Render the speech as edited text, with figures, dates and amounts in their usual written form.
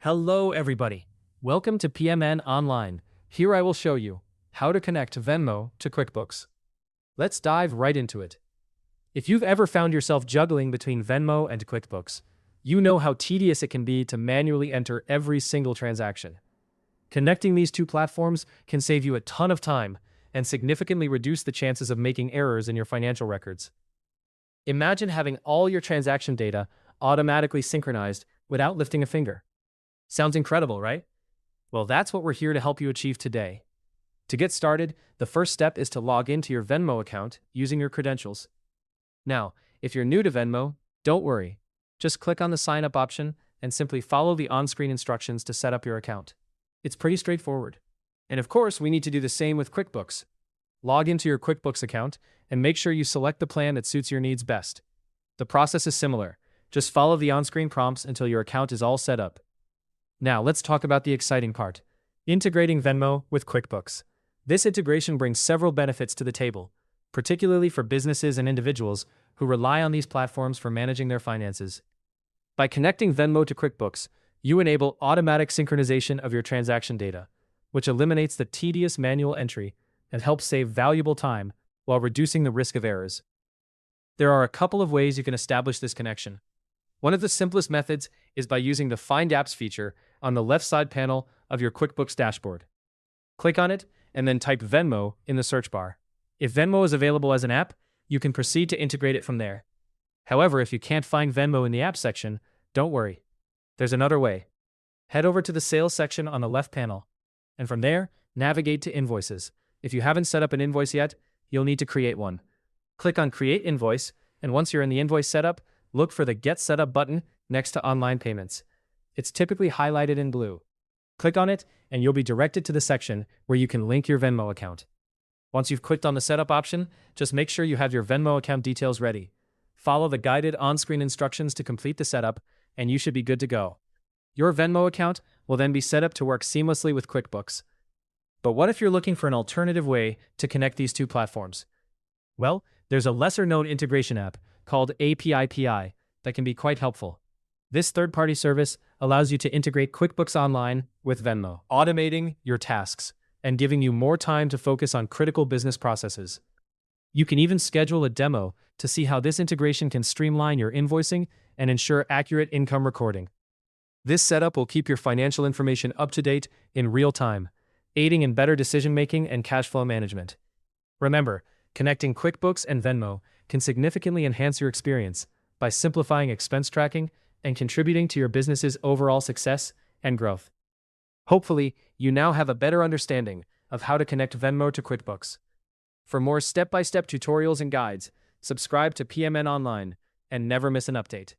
Hello everybody. Welcome to PMN Online. Here I will show you how to connect Venmo to QuickBooks. Let's dive right into it. If you've ever found yourself juggling between Venmo and QuickBooks, you know how tedious it can be to manually enter every single transaction. Connecting these two platforms can save you a ton of time and significantly reduce the chances of making errors in your financial records. Imagine having all your transaction data automatically synchronized without lifting a finger. Sounds incredible, right? Well, that's what we're here to help you achieve today. To get started, the first step is to log into your Venmo account using your credentials. Now, if you're new to Venmo, don't worry. Just click on the sign up option and simply follow the on-screen instructions to set up your account. It's pretty straightforward. And of course, we need to do the same with QuickBooks. Log into your QuickBooks account and make sure you select the plan that suits your needs best. The process is similar. Just follow the on-screen prompts until your account is all set up. Now, let's talk about the exciting part. Integrating Venmo with QuickBooks. This integration brings several benefits to the table, particularly for businesses and individuals who rely on these platforms for managing their finances. By connecting Venmo to QuickBooks, you enable automatic synchronization of your transaction data, which eliminates the tedious manual entry and helps save valuable time while reducing the risk of errors. There are a couple of ways you can establish this connection. One of the simplest methods is by using the Find Apps feature on the left side panel of your QuickBooks dashboard. Click on it and then type Venmo in the search bar. If Venmo is available as an app, you can proceed to integrate it from there. However, if you can't find Venmo in the app section, don't worry. There's another way. Head over to the Sales section on the left panel, and from there, navigate to Invoices. If you haven't set up an invoice yet, you'll need to create one. Click on Create Invoice, and once you're in the invoice setup, look for the Get Set Up button next to Online Payments. It's typically highlighted in blue. Click on it, and you'll be directed to the section where you can link your Venmo account. Once you've clicked on the Setup option, just make sure you have your Venmo account details ready. Follow the guided on-screen instructions to complete the setup, and you should be good to go. Your Venmo account will then be set up to work seamlessly with QuickBooks. But what if you're looking for an alternative way to connect these two platforms? Well, there's a lesser-known integration app called API that can be quite helpful. This third-party service allows you to integrate QuickBooks Online with Venmo, automating your tasks and giving you more time to focus on critical business processes. You can even schedule a demo to see how this integration can streamline your invoicing and ensure accurate income recording. This setup will keep your financial information up to date in real time, aiding in better decision-making and cash flow management. Remember, connecting QuickBooks and Venmo can significantly enhance your experience by simplifying expense tracking and contributing to your business's overall success and growth. Hopefully, you now have a better understanding of how to connect Venmo to QuickBooks. For more step-by-step tutorials and guides, subscribe to PMN Online and never miss an update.